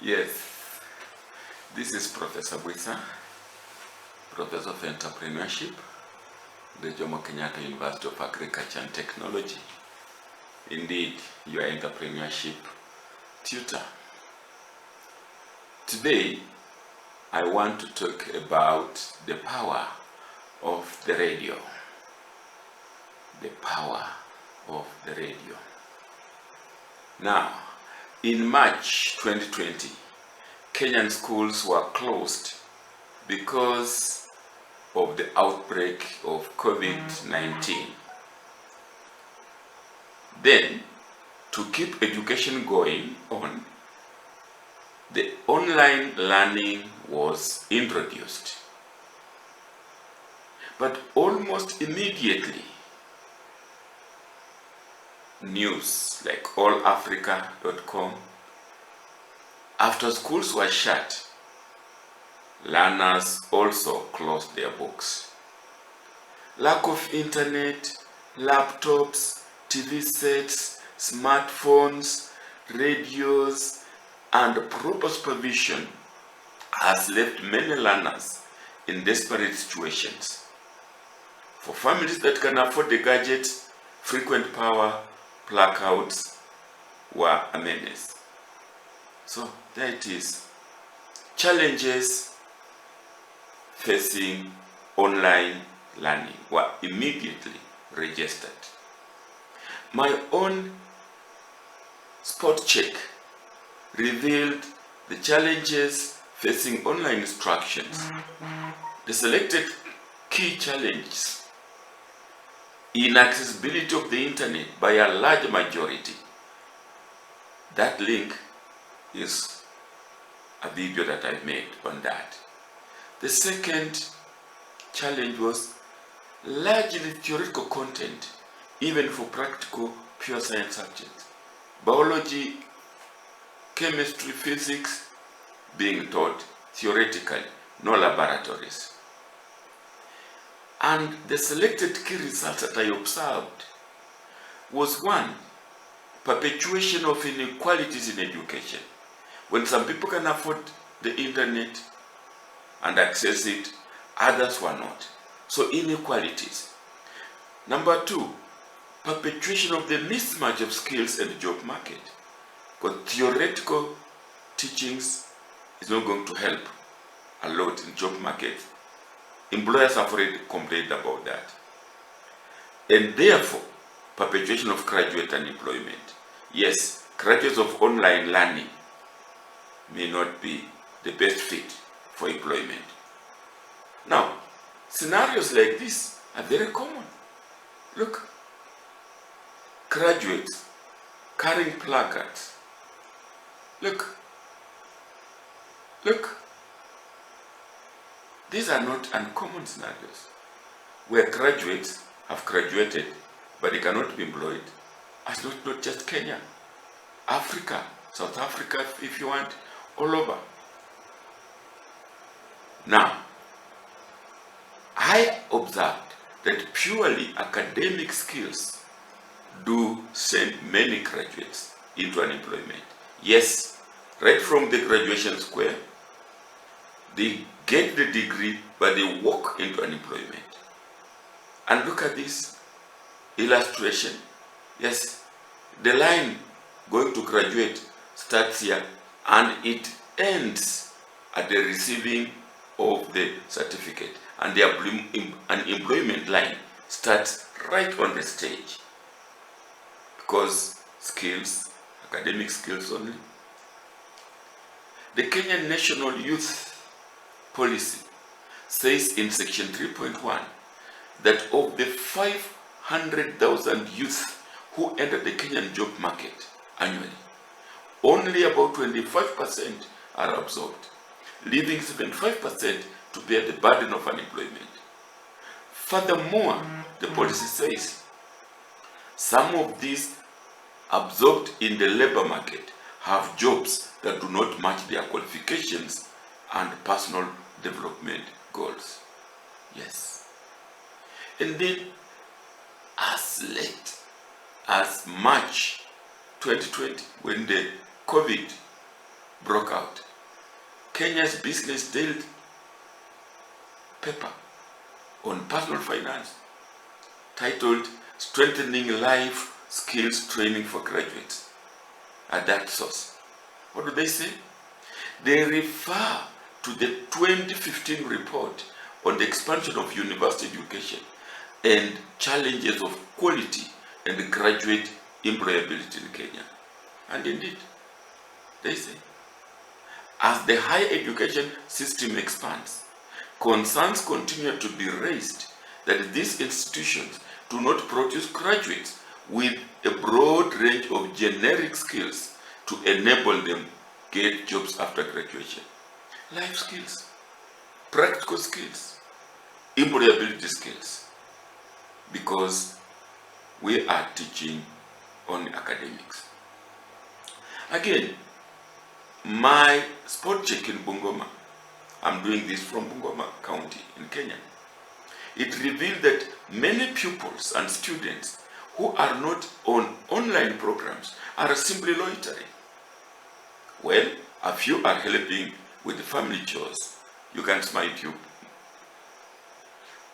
Yes, this is Professor Bwisa, Professor of Entrepreneurship, the Jomo Kenyatta University of Agriculture and Technology. Indeed, your entrepreneurship tutor. Today, I want to talk about the power of the radio. The power of the radio. Now, in March 2020, Kenyan schools were closed because of the outbreak of COVID-19. Then, to keep education going on, the online learning was introduced. But almost immediately, news like allafrica.com, after schools were shut, learners also closed their books. Lack of internet, laptops, TV sets, smartphones, radios, and proper supervision has left many learners in desperate situations. For families that can afford the gadgets, frequent power blackouts were a menace. So there it is. Challenges facing online learning were immediately registered. My own spot check revealed the challenges facing online instructions. The selected key challenges: inaccessibility of the internet by a large majority. That link is a video that I made on that. The second challenge was largely theoretical content, even for practical pure science subjects. Biology, chemistry, physics being taught theoretically, no laboratories. And the selected key results that I observed was one, perpetuation of inequalities in education. When some people can afford the internet and access it, others were not. So inequalities. Number two, perpetuation of the mismatch of skills and job market. Because theoretical teachings is not going to help a lot in job market. Employers have already complained about that. And therefore, perpetuation of graduate unemployment. Yes, graduates of online learning may not be the best fit for employment. Now, scenarios like this are very common. Look, graduates carrying placards. Look. These are not uncommon scenarios where graduates have graduated but they cannot be employed. It's not just Kenya, Africa, South Africa, if you want, all over. Now, I observed that purely academic skills do send many graduates into unemployment. Yes, right from the graduation square, they get the degree, but they walk into unemployment. And look at this illustration. Yes, the line going to graduate starts here and it ends at the receiving of the certificate. And the unemployment line starts right on the stage. Because skills, academic skills only. The Kenyan National Youth Policy says in section 3.1 that of the 500,000 youth who enter the Kenyan job market annually, only about 25% are absorbed, leaving 75% to bear the burden of unemployment. Furthermore, the policy says some of these absorbed in the labor market have jobs that do not match their qualifications and personal development goals. Yes. And then, as late as March 2020, when the COVID broke out. Kenya's business daily paper on personal finance titled Strengthening Life Skills Training for Graduates at that source. What do they say? They refer to the 2015 report on the expansion of university education and challenges of quality and graduate employability in Kenya. And indeed, they say, as the higher education system expands, concerns continue to be raised that these institutions do not produce graduates with a broad range of generic skills to enable them get jobs after graduation. Life skills, practical skills, employability skills, because we are teaching on academics. Again, my spot check in Bungoma, I'm doing this from Bungoma County in Kenya. It revealed that many pupils and students who are not on online programs are simply loitering. Well, a few are helping with the family chores. You can smile too.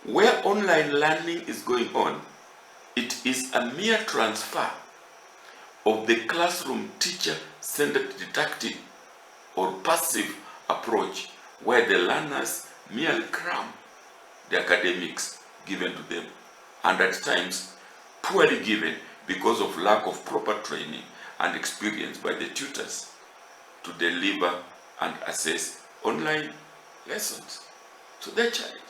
Where online learning is going on, it is a mere transfer of the classroom teacher-centered didactic or passive approach where the learners merely cram the academics given to them, and at times poorly given because of lack of proper training and experience by the tutors to deliver and assess online lessons. So there are challenges.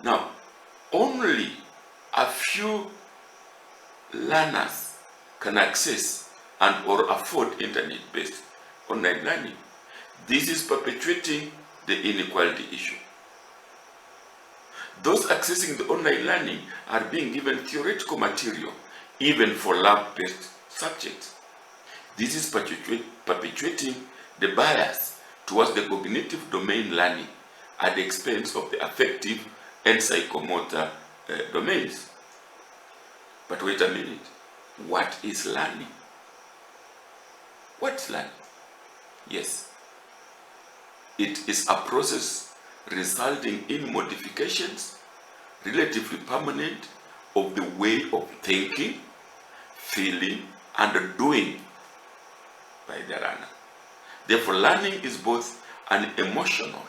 Now, only a few learners can access and or afford internet-based online learning. This is perpetuating the inequality issue. Those accessing the online learning are being given theoretical material, even for lab-based subjects. This is perpetuating the bias towards the cognitive domain learning at the expense of the affective and psychomotor domains. But wait a minute, what is learning? What's learning? Yes, it is a process resulting in modifications, relatively permanent, of the way of thinking, feeling, and doing by the learner. Therefore, learning is both an emotional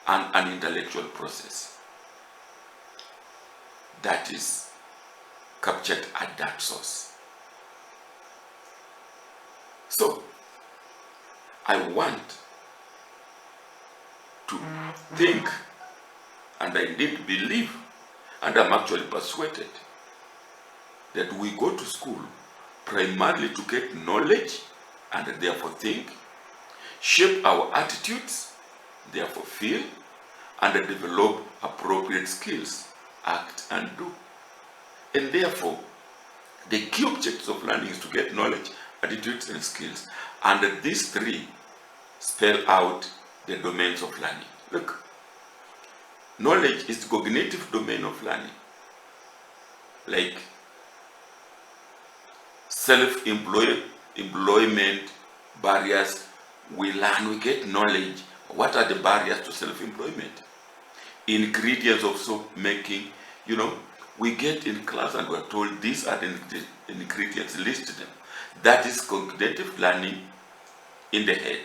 and an intellectual process that is captured at that source. So, I want to think, and I indeed believe, and I'm actually persuaded, that we go to school primarily to get knowledge and therefore think, shape our attitudes, therefore feel, and develop appropriate skills, act and do. And therefore, the key objectives of learning is to get knowledge, attitudes, and skills. And these three spell out the domains of learning. Look, knowledge is the cognitive domain of learning. Like self-employment barriers, we learn, we get knowledge. What are the barriers to self-employment? Ingredients of soap making, we get in class and we're told these are the ingredients, list them. That is cognitive learning in the head.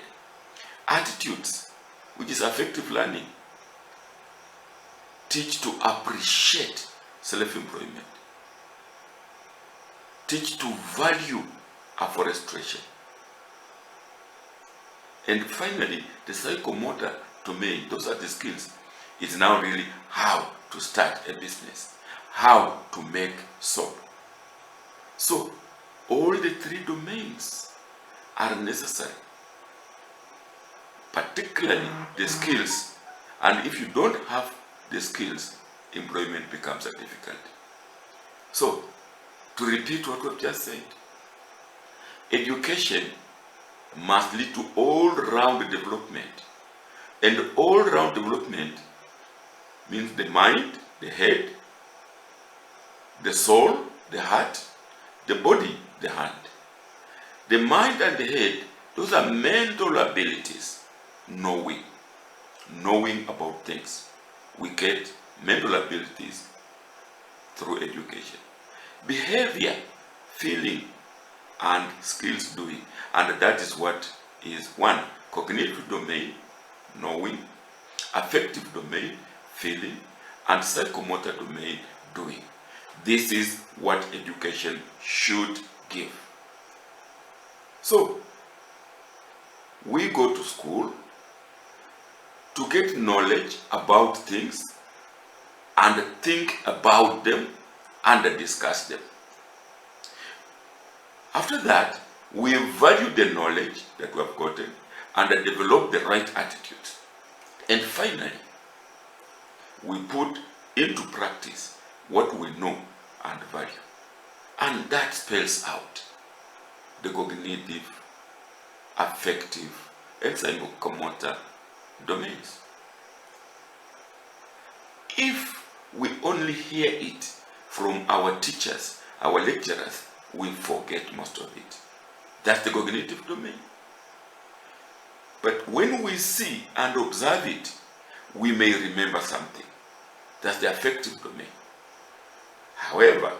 Attitudes, which is affective learning, teach to appreciate self-employment, teach to value afforestation. And finally, the psychomotor domain, those are the skills, is now really how to start a business, how to make soap. So, all the three domains are necessary, particularly the skills. And if you don't have the skills, employment becomes a difficulty. So, to repeat what we've just said, education must lead to all-round development. And all-round development means the mind, the head, the soul, the heart, the body, the hand. The mind and the head Those are mental abilities, knowing about things. We get mental abilities through education. Behavior, feeling, and skills doing. And that is what is one, cognitive domain, knowing, affective domain, feeling, and psychomotor domain, doing. This is what education should give. So, we go to school to get knowledge about things and think about them and discuss them. After that, we value the knowledge that we have gotten and develop the right attitudes. And finally, we put into practice what we know and value. And that spells out the cognitive, affective, and psychomotor domains. If we only hear it from our teachers, our lecturers, we forget most of it. That's the cognitive domain. But when we see and observe it, we may remember something. That's the affective domain. However,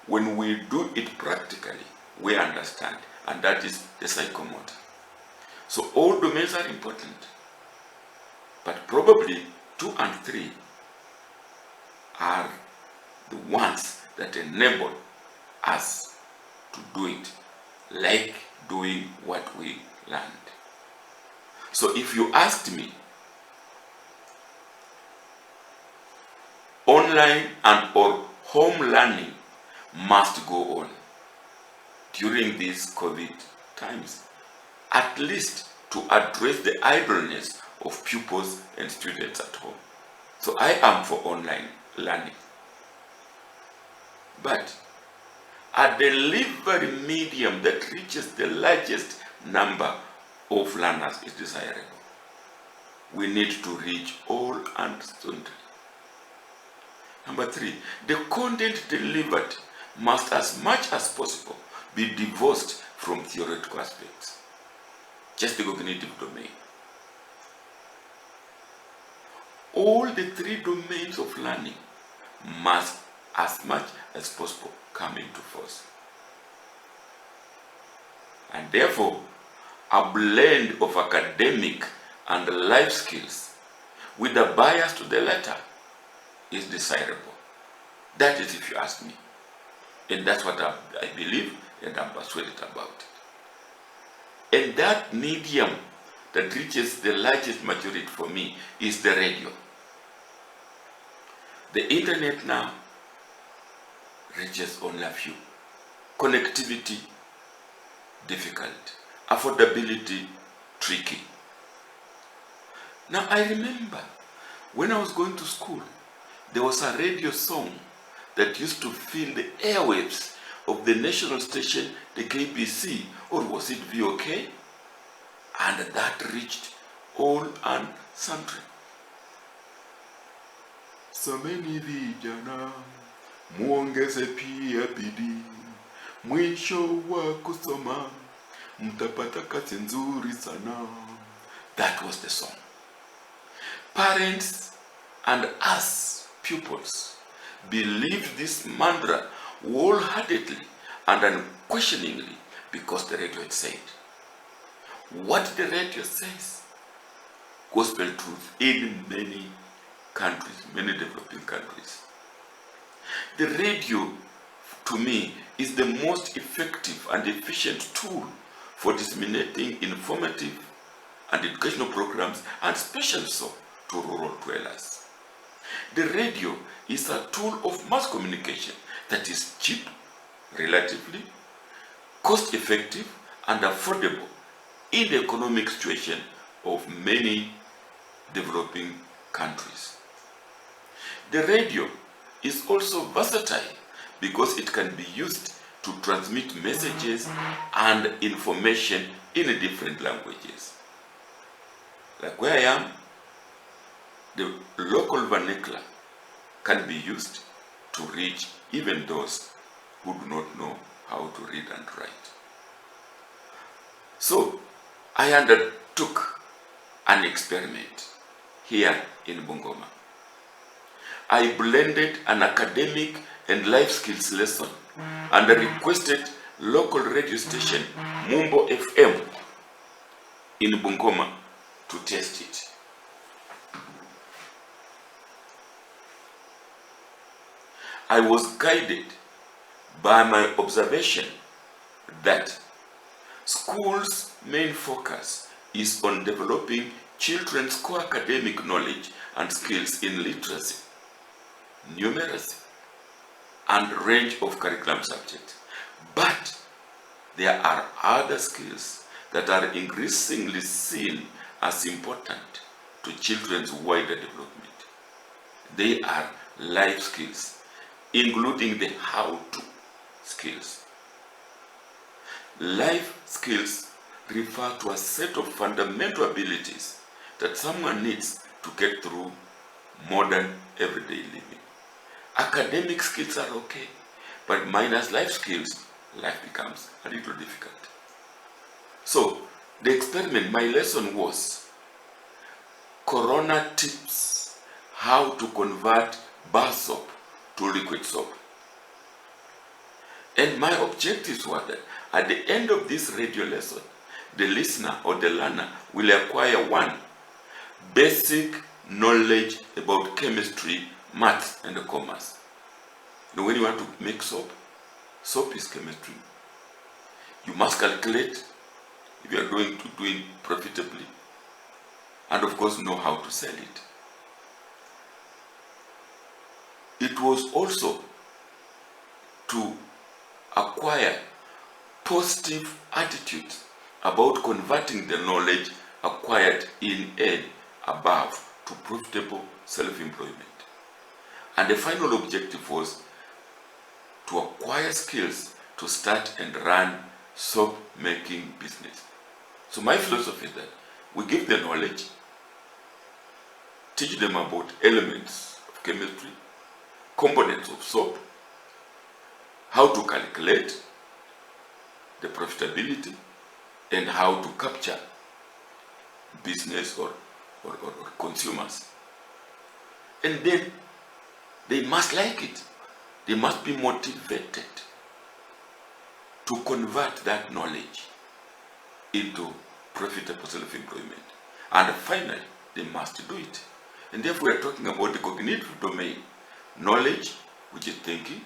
when we do it practically, we understand, and that is the psychomotor. So all domains are important, but probably 2 and 3 are the ones that enable us to do it, like doing what we learned. So if you asked me, online and or home learning must go on during these COVID times, at least to address the idleness of pupils and students at home. So I am for online learning. But a delivery medium that reaches the largest number of learners is desirable. We need to reach all and sundry. Number 3, the content delivered must as much as possible be divorced from theoretical aspects, just the cognitive domain. All the 3 domains of learning must as much as possible come into force. And therefore, a blend of academic and life skills with a bias to the latter is desirable. That is, if you ask me. And that's what I believe, and I'm persuaded about it. And that medium that reaches the largest majority for me is the radio. The internet now reaches only a few. Connectivity, difficult. Affordability, tricky. Now I remember when I was going to school, there was a radio song that used to fill the airwaves of the national station, the KBC, or was it VOK? And that reached all and sundry. Someni vijana, muongeze pia bidii, mwisho wa kusoma, mtapata kazi nzuri sana. That was the song. Parents and us, pupils, believed this mantra wholeheartedly and unquestioningly because the radio had said. What the radio says, gospel truth in many countries, many developing countries. The radio, to me, is the most effective and efficient tool for disseminating informative and educational programs, and especially so to rural dwellers. The radio is a tool of mass communication that is cheap, relatively, cost-effective, and affordable in the economic situation of many developing countries. The radio is also versatile because it can be used to transmit messages and information in different languages. Like where I am, the local vernacular can be used to reach even those who do not know how to read and write. So, I undertook an experiment here in Bungoma. I blended an academic and life skills lesson and requested local radio station Mumbo FM in Bungoma to test it. I was guided by my observation that schools' main focus is on developing children's core academic knowledge and skills in literacy, numeracy, and range of curriculum subjects. But there are other skills that are increasingly seen as important to children's wider development. They are life skills, including the how-to skills. Life skills refer to a set of fundamental abilities that someone needs to get through modern everyday living. Academic skills are okay, but minus life skills, life becomes a little difficult. So, the experiment, my lesson was Corona tips, how to convert bar soap to liquid soap. And my objectives were that at the end of this radio lesson, the listener or the learner will acquire one, basic knowledge about chemistry, maths, and commerce. Now, when you want to make soap, soap is chemistry. You must calculate if you are going to do it profitably, and of course know how to sell it. It was also to acquire positive attitudes about converting the knowledge acquired in and above to profitable self-employment. And the final objective was to acquire skills to start and run soap making business. So my philosophy is that we give the knowledge, teach them about elements of chemistry, components of soap, how to calculate the profitability, and how to capture business or consumers. And then they must like it. They must be motivated to convert that knowledge into profitable self-employment. And finally, they must do it. And therefore, we are talking about the cognitive domain, knowledge, which is thinking,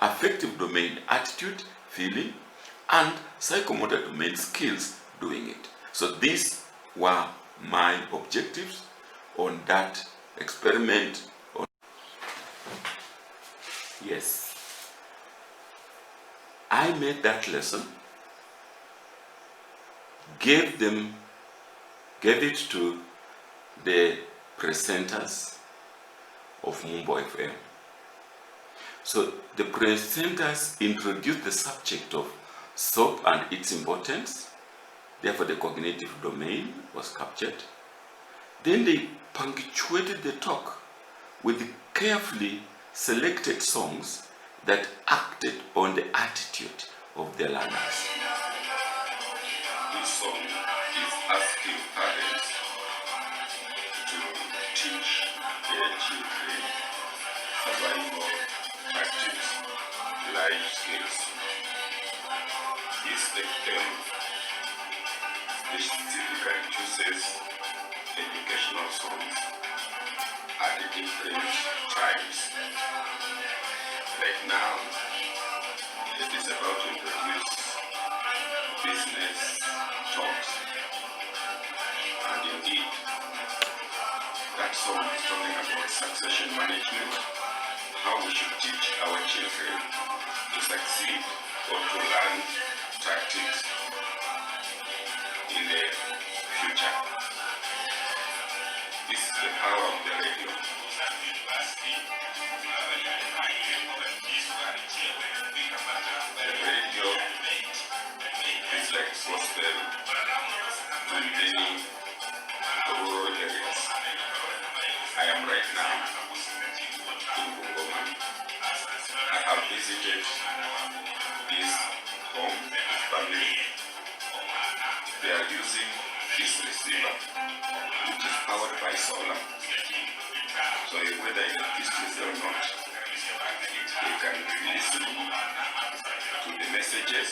affective domain, attitude, feeling, and psychomotor domain, skills, doing it. So these were my objectives on that experiment. Yes, I made that lesson, gave it to the presenters of Mumbo FM. So the presenters introduced the subject of soap and its importance. Therefore, the cognitive domain was captured. Then they punctuated the talk with carefully selected songs that acted on the attitude of the learners. This song is asking parents to teach their children survival tactics, life skills. Is the term. This typically chooses educational songs at different times. Like now, it is about to introduce business talks. And indeed, that song is talking about succession management, how we should teach our children to succeed or to learn tactics in the future. This is the power of the radio. The radio is like gospel to many rural areas. I am right now in Bungoma. I have visited this home family. They are using receiver, which is powered by solar. So whether it is busy or not, you can listen to the messages.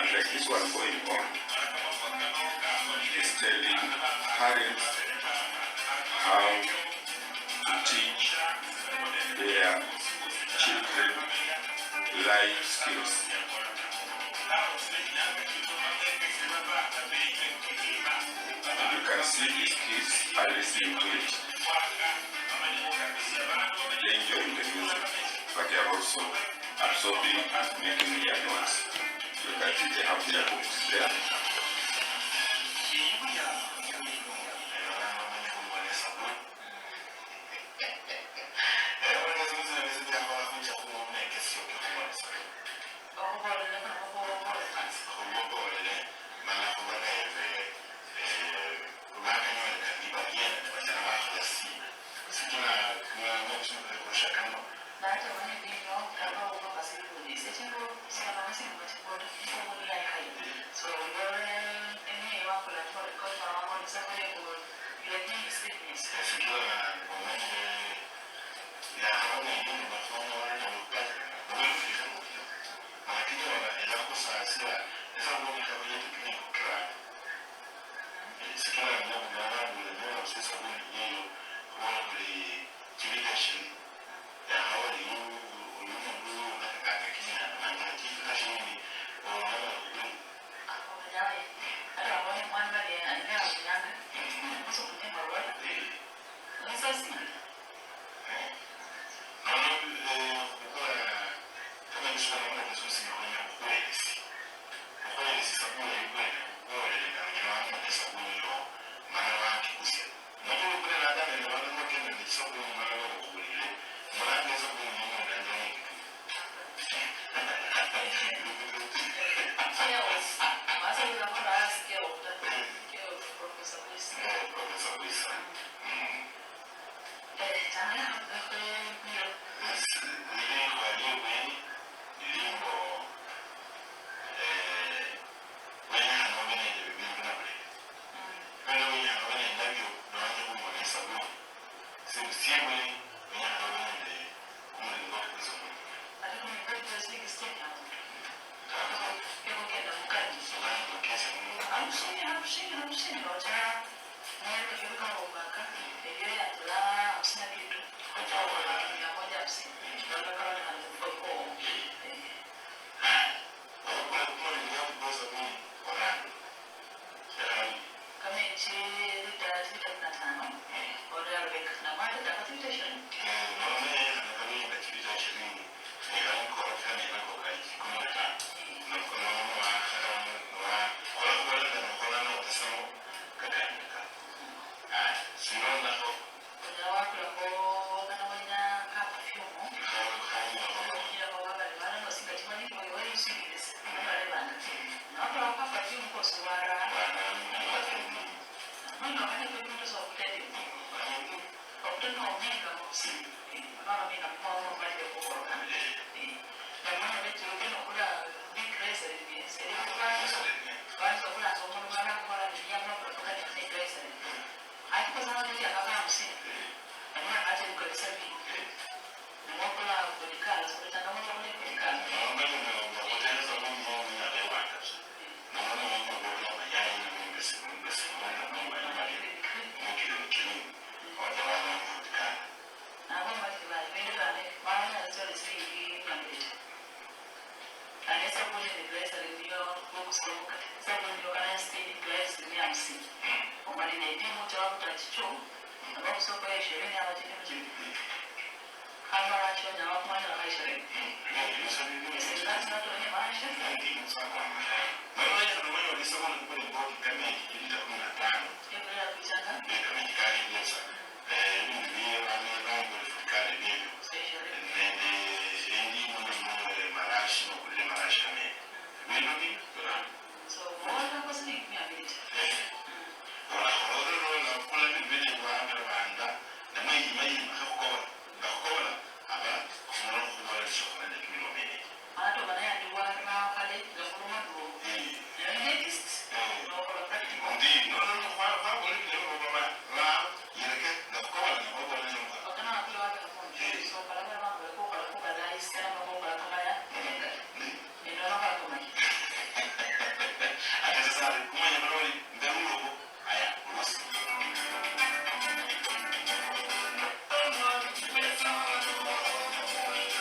And like this one going on, is telling parents how to teach their children life skills. And you can see these kids are listening to it. They're enjoying the music, but they are also absorbing and making their notes. You can see they have their books there.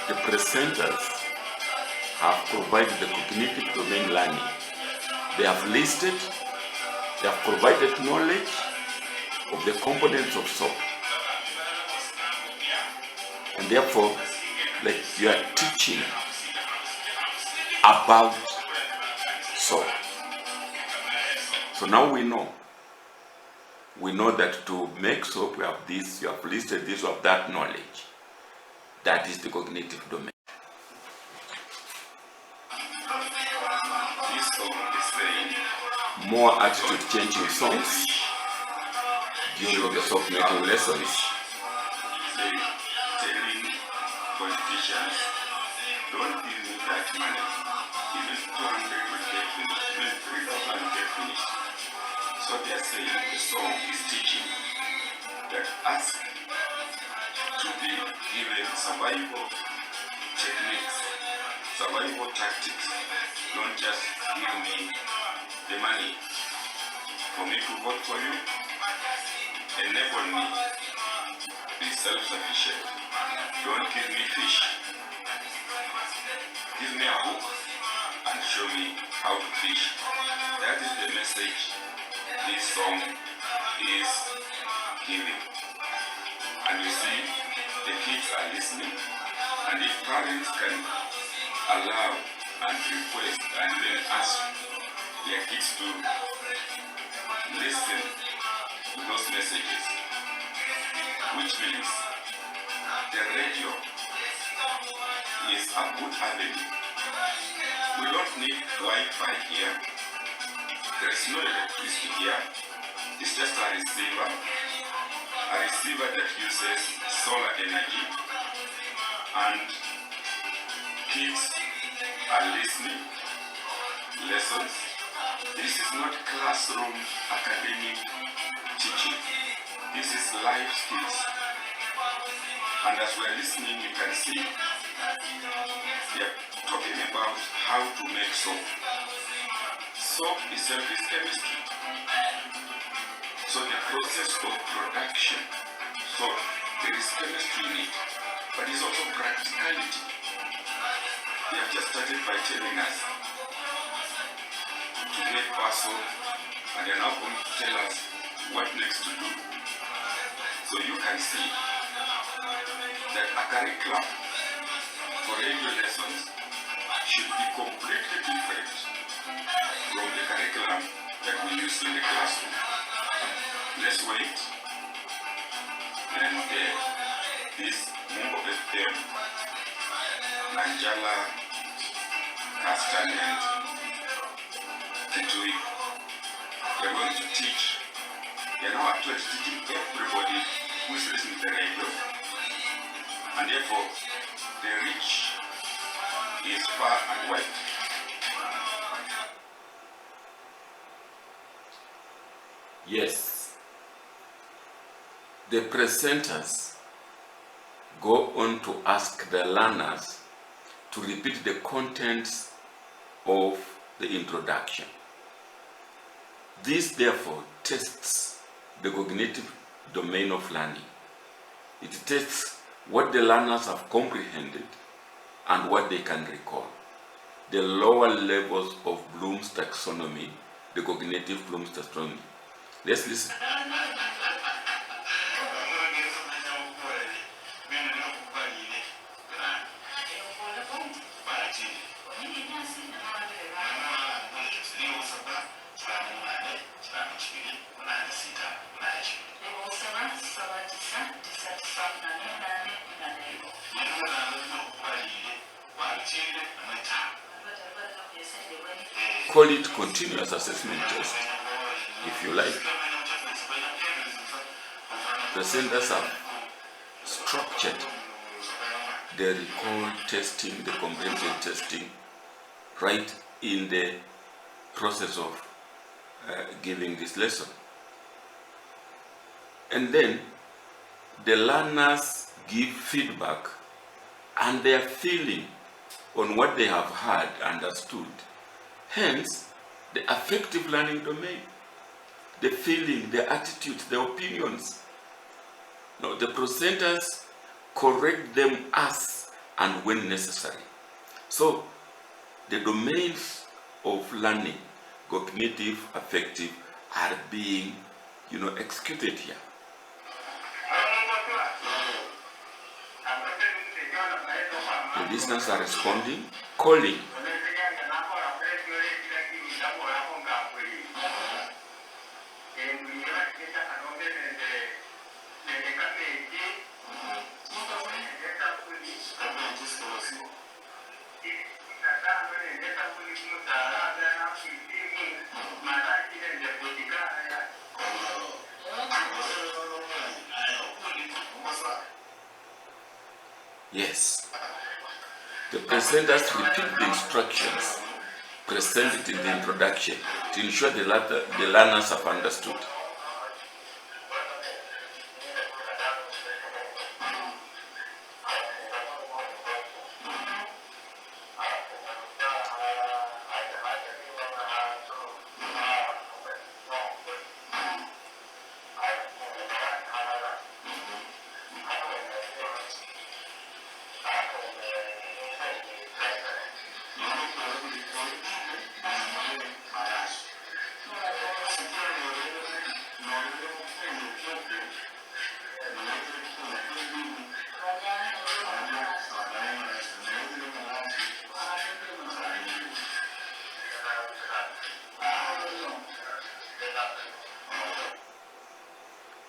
the presenters have provided the cognitive domain learning. They have listed, they have provided knowledge of the components of soap. And therefore, like you are teaching about soap. So now we know. We know that to make soap, you have this, you have listed this, you have that knowledge. That is the cognitive domain. This song is saying More attitude changing songs during the soap making lessons. telling politicians, don't give me that money. Even 200 will get finished, even 3,000 get finished. So they are saying the song is teaching that ask to be given survival techniques, survival tactics. Don't just give me the money for me to vote for you. Enable me be self-sufficient. Don't give me fish. Give me a hook and show me how to fish. That is the message this song is giving. And you see, the kids are listening. And if parents can allow and request and then ask their kids to listen to those messages, which means the radio is a good avenue. We don't need Wi-Fi here. There is no electricity here. It's just a receiver that uses solar energy, and kids are listening lessons. This is not classroom academic teaching. This is life skills. And as we're listening, you can see they're talking about how to make soap. Soap itself is chemistry. So the process of production, so there is chemistry in it, but it's also practicality. They have just started by telling us to get bar soap, and they're now going to tell us what next to do. So you can see that a curriculum for radio lessons should be completely different from the curriculum that we use in the classroom. Let's wait. And this Mungo FM, Nanjala, Castan, and Kitui, they're going to teach. They're now actually teaching everybody who is listening to the radio. And therefore, the reach is far and wide. Yes. The presenters go on to ask the learners to repeat the contents of the introduction. This therefore tests the cognitive domain of learning. It tests what the learners have comprehended and what they can recall. The lower levels of Bloom's taxonomy, the cognitive Bloom's taxonomy. Let's listen. Call it continuous assessment test, if you like. Presenters have structured the recall testing, the comprehension testing, right in the process of giving this lesson. And then the learners give feedback and their feeling on what they have heard, understood. Hence, the affective learning domain, the feeling, the attitudes, the opinions. Now, the presenters correct them as and when necessary. So the domains of learning, cognitive, affective, are being, executed here. The listeners are responding, calling. Yes. The presenters repeat the instructions presented in the introduction to ensure the learners have understood.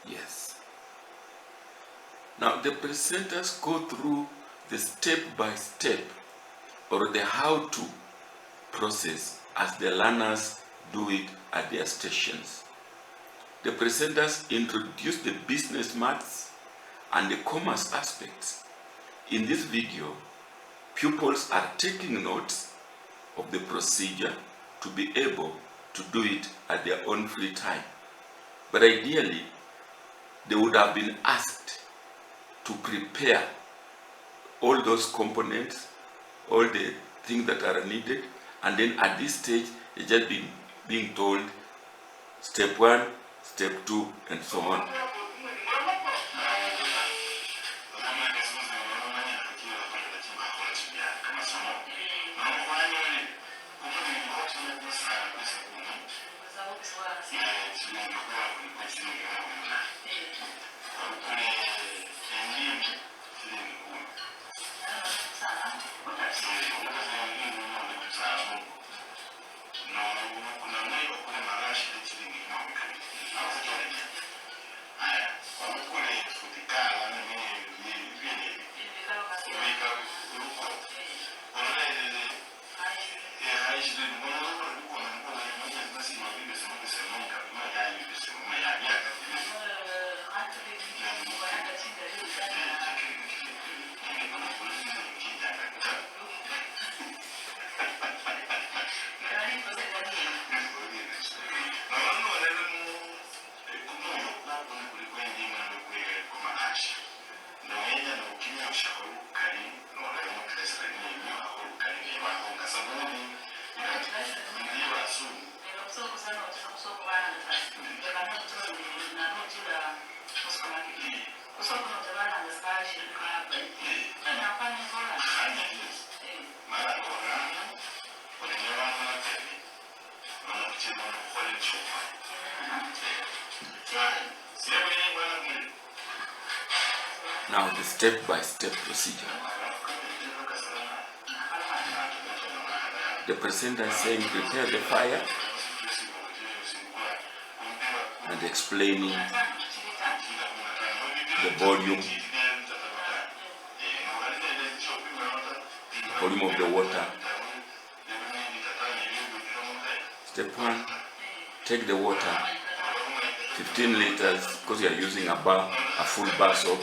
Yes. Now the presenters go through the step-by-step or the how-to process as the learners do it at their stations. The presenters introduce the business maths and the commerce aspects. In this video, pupils are taking notes of the procedure to be able to do it at their own free time. But ideally, they would have been asked to prepare all those components, all the things that are needed, and then at this stage, they just being told step 1, step 2, and so on. Now the step-by-step procedure. The presenter is saying prepare the fire and explaining the volume of the water. Step 1, take the water, 15 liters, because you are using a full bar soap.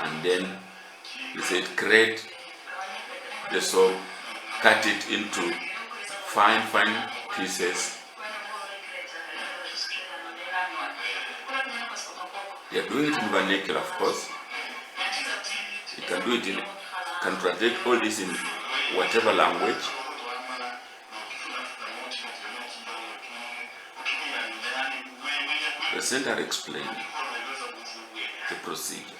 And then he said create the soap, cut it into fine pieces. They are doing it in vernacular, of course. You can do it can translate all this in whatever language. The center explained the procedure.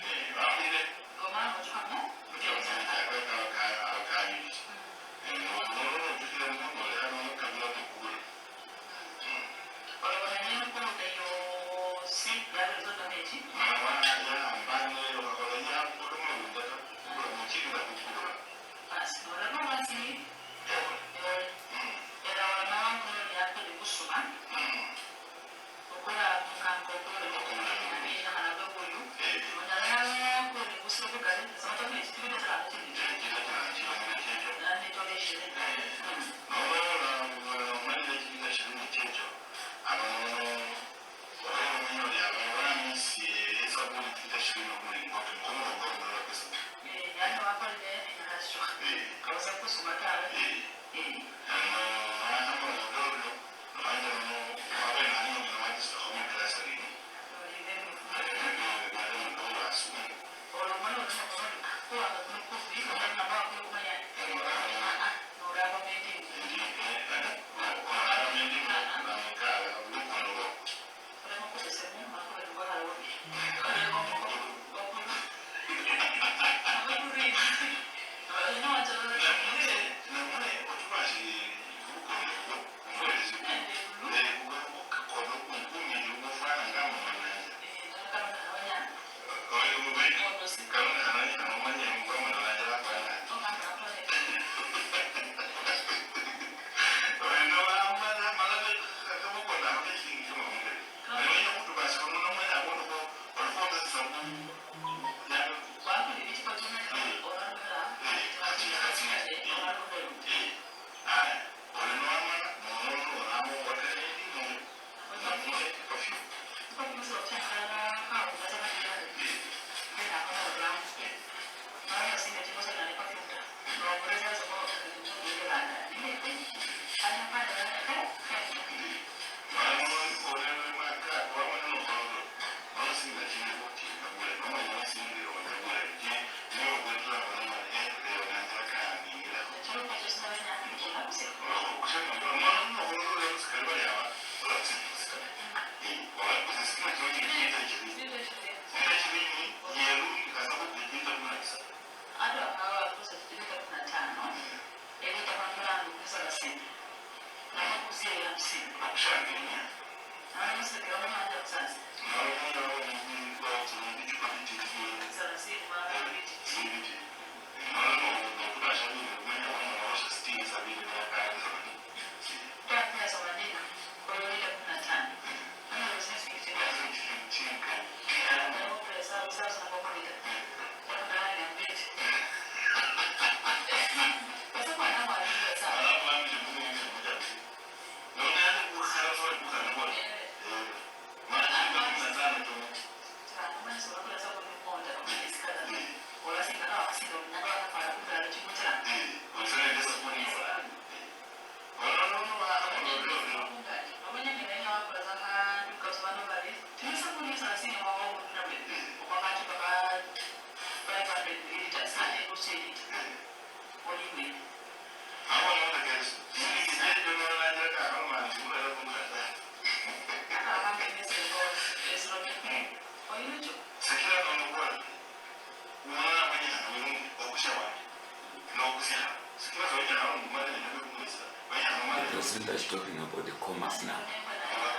The presenter is talking about the commerce now,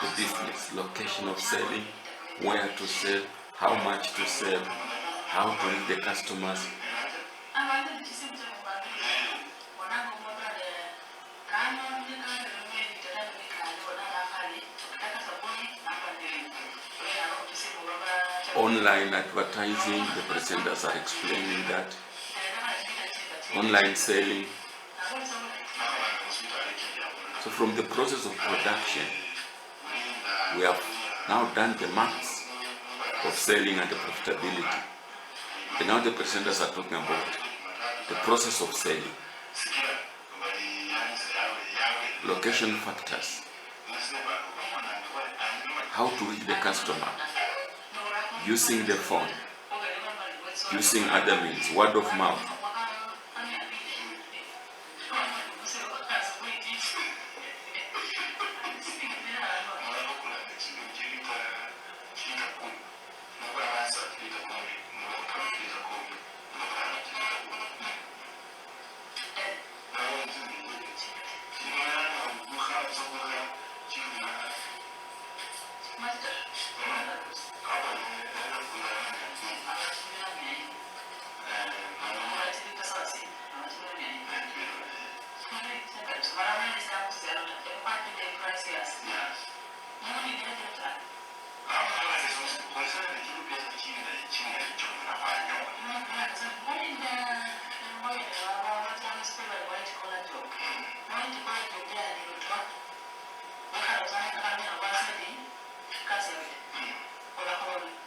the business, location of selling, where to sell, how much to sell, how to reach the customers. Online advertising, the presenters are explaining that. Online selling. So from the process of production, we have now done the maths of selling and the profitability. And now the presenters are talking about the process of selling, location factors, how to reach the customer, using the phone, using other means, word of mouth.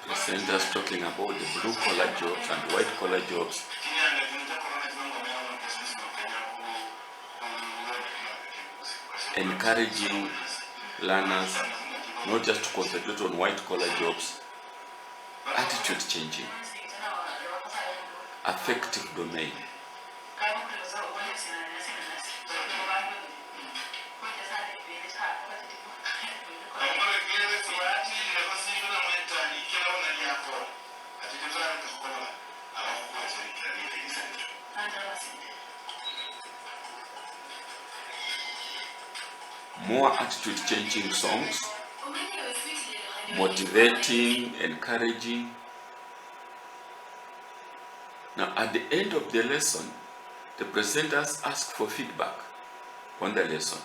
Presenters talking about the blue collar jobs and white collar jobs. Encouraging learners not just to concentrate on white collar jobs, attitude changing, affective domain. More attitude changing songs, motivating, encouraging. Now at the end of the lesson, the presenters ask for feedback on the lesson.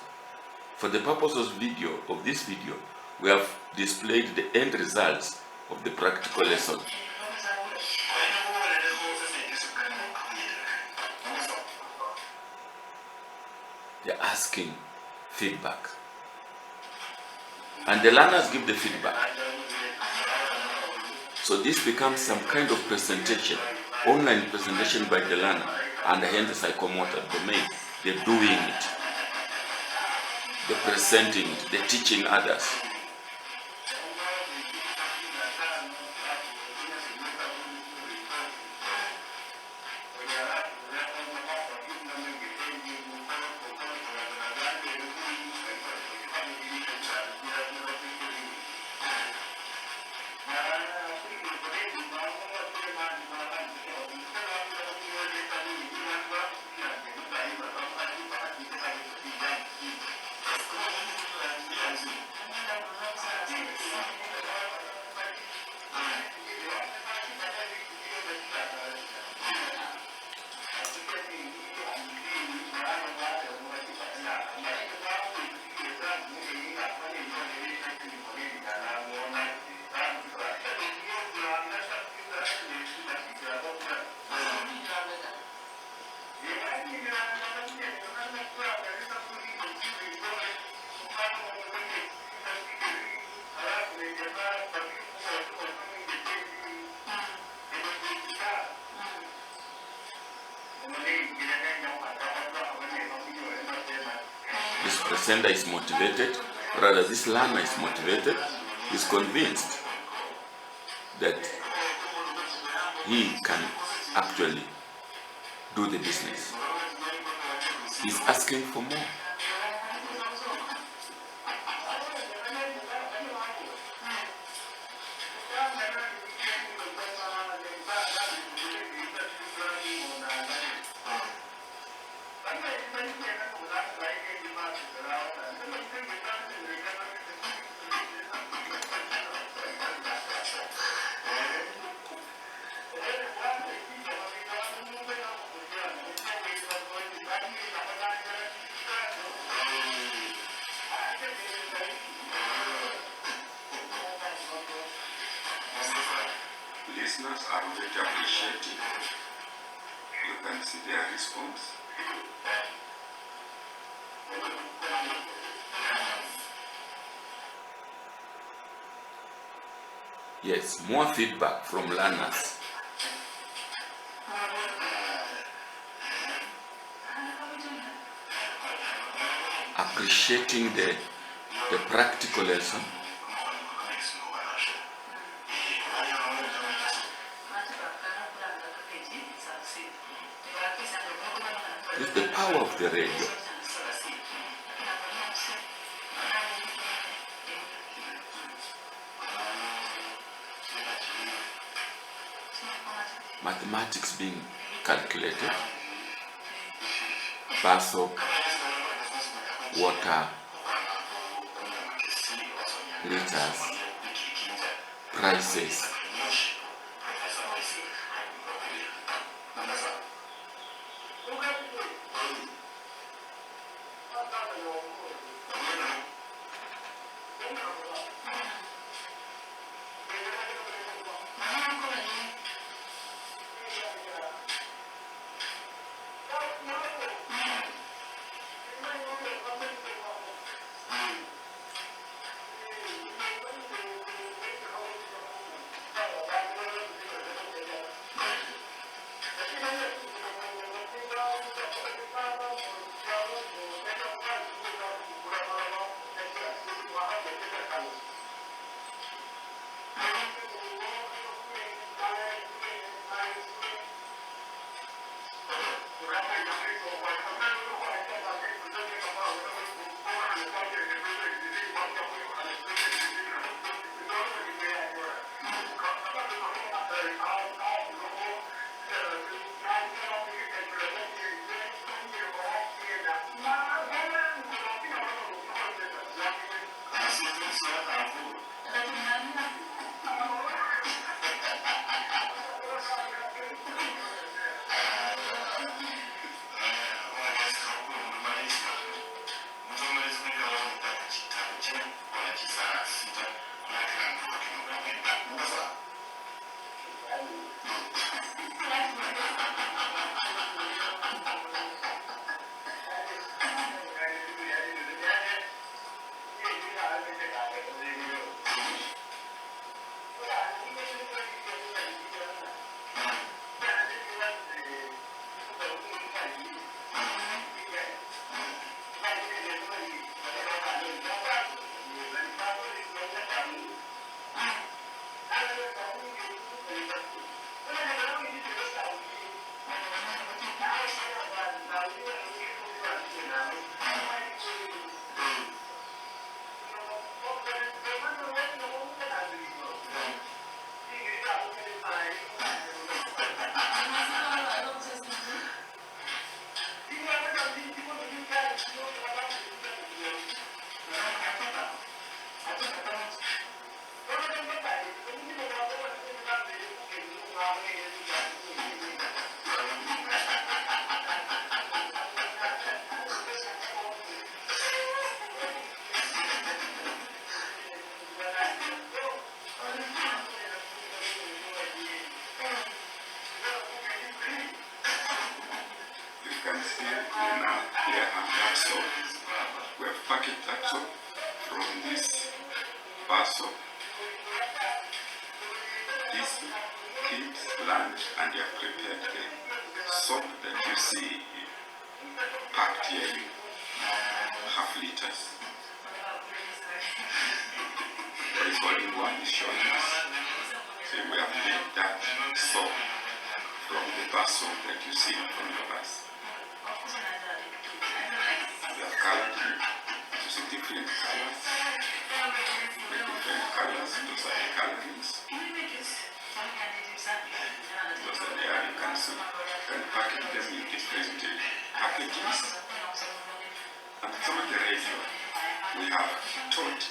For the purposes of this video, we have displayed the end results of the practical lesson. They're asking feedback. And the learners give the feedback. So this becomes some kind of presentation, online presentation by the learner, and hence the psychomotor domain. They're doing it. They're presenting it. They're teaching others. sender is motivated, rather this learner is motivated, is convinced that he can actually do the business. He's asking for more. Listeners are already appreciating. You can see their response. Yes, more feedback from learners. Appreciating the practical lesson. It's the power of the radio. Mathematics being calculated, bus of water, liters, prices. And you have prepared the soap that you see packed here. half liters. What is holding one is showing us. So we have made that soap from the bus soap that you see from the bus. We have colored it to see different colors. With different colors, those are the colorings. Those are there, you can see. You can package them in different packages. And through the radio, we have taught.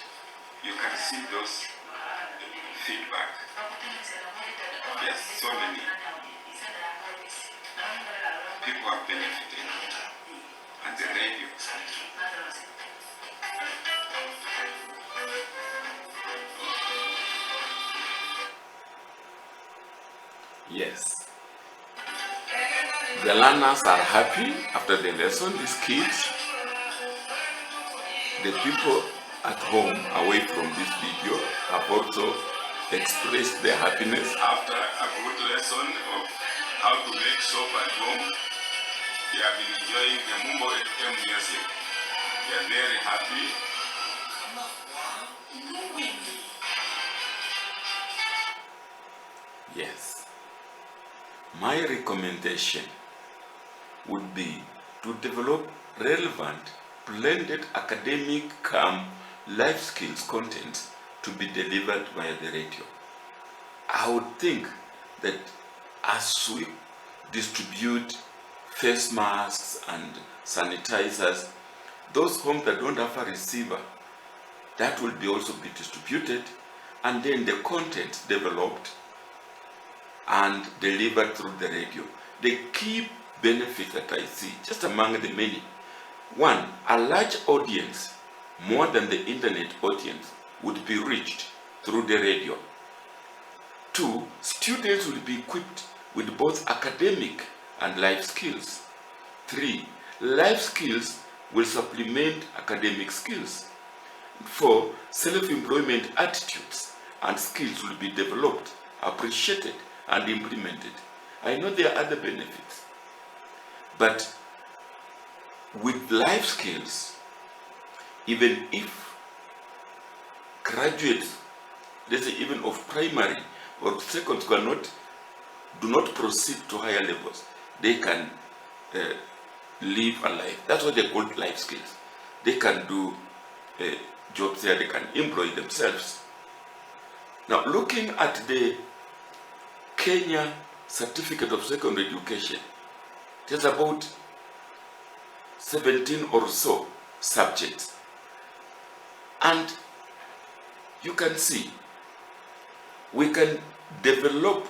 You can see those feedback. Yes, so many people are benefiting, and the radio. Yes. The learners are happy after the lesson, these kids. The people at home, away from this video, have also expressed their happiness. After a good lesson of how to make soap at home, they have been enjoying the Mumbo FM music. They are very happy. Yes. My recommendation would be to develop relevant, blended academic life skills content to be delivered via the radio. I would think that as we distribute face masks and sanitizers, those homes that don't have a receiver, that will be also be distributed, and then the content developed and delivered through the radio. The key benefit that I see, just among the many, one, a large audience, more than the internet audience, would be reached through the radio. Two, students will be equipped with both academic and life skills. Three, life skills will supplement academic skills. Four, self-employment attitudes and skills will be developed, appreciated, and implemented. I know there are other benefits, but with life skills, even if graduates, let's say even of primary or second school, do not proceed to higher levels, they can live a life. That's what they call life skills. They can do jobs there, they can employ themselves. Now, looking at the Kenya Certificate of Secondary Education, there's about 17 or so subjects. And you can see, we can develop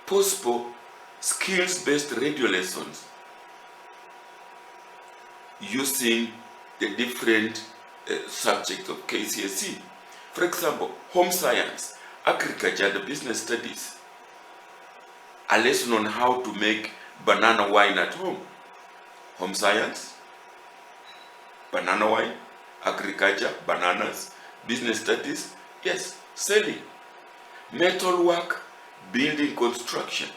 possible skills-based radio lessons using the different subjects of KCSE. For example, home science, agriculture, and business studies. A lesson on how to make banana wine at home. Home science, banana wine, agriculture, bananas, business studies, yes, selling. Metal work, building construction,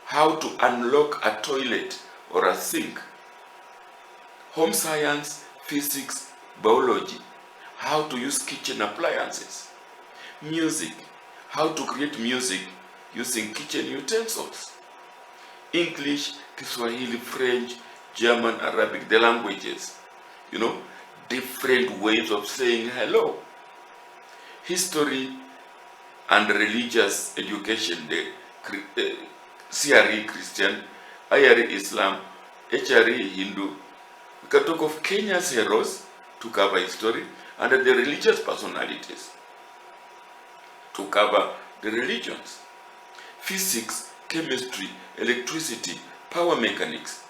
how to unlock a toilet or a sink. Home science, physics, biology, how to use kitchen appliances. Music, how to create music using kitchen utensils. English, Kiswahili, French, German, Arabic, the languages. Different ways of saying hello. History and religious education, the CRE Christian, IRE Islam, HRE Hindu. We can talk of Kenya's heroes to cover history, and the religious personalities to cover the religions. Physics, chemistry, electricity, power mechanics,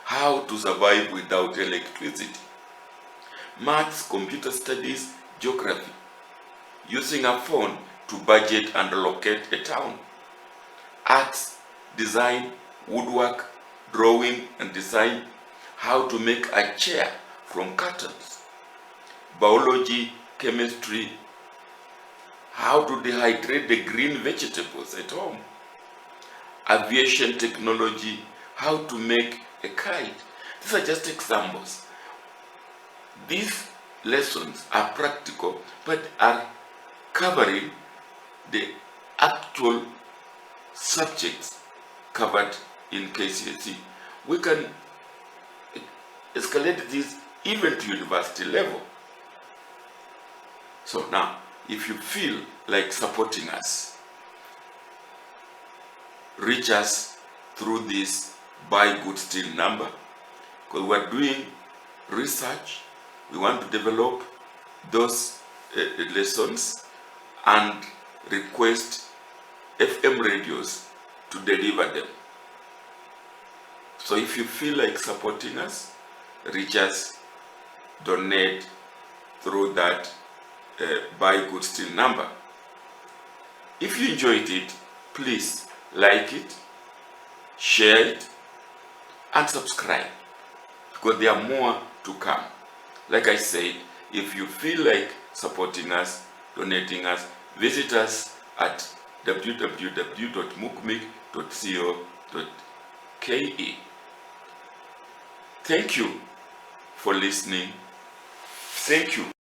how to survive without electricity. Maths, computer studies, geography, using a phone to budget and locate a town. Arts, design, woodwork, drawing and design, how to make a chair from curtains. Biology, chemistry, how to dehydrate the green vegetables at home. Aviation technology, how to make a kite. These are just examples. These lessons are practical but are covering the actual subjects covered in KCSE. We can escalate this even to university level. So now, if you feel like supporting us, reach us through this buy good steal number, because we're doing research. We want to develop those lessons and request FM radios to deliver them. So if you feel like supporting us, reach us, donate through that buy good steal number. If you enjoyed it, please like it, share it, and subscribe, because there are more to come. Like I said, if you feel like supporting us, donating us, visit us at www.mukmik.co.ke. Thank you for listening. Thank you.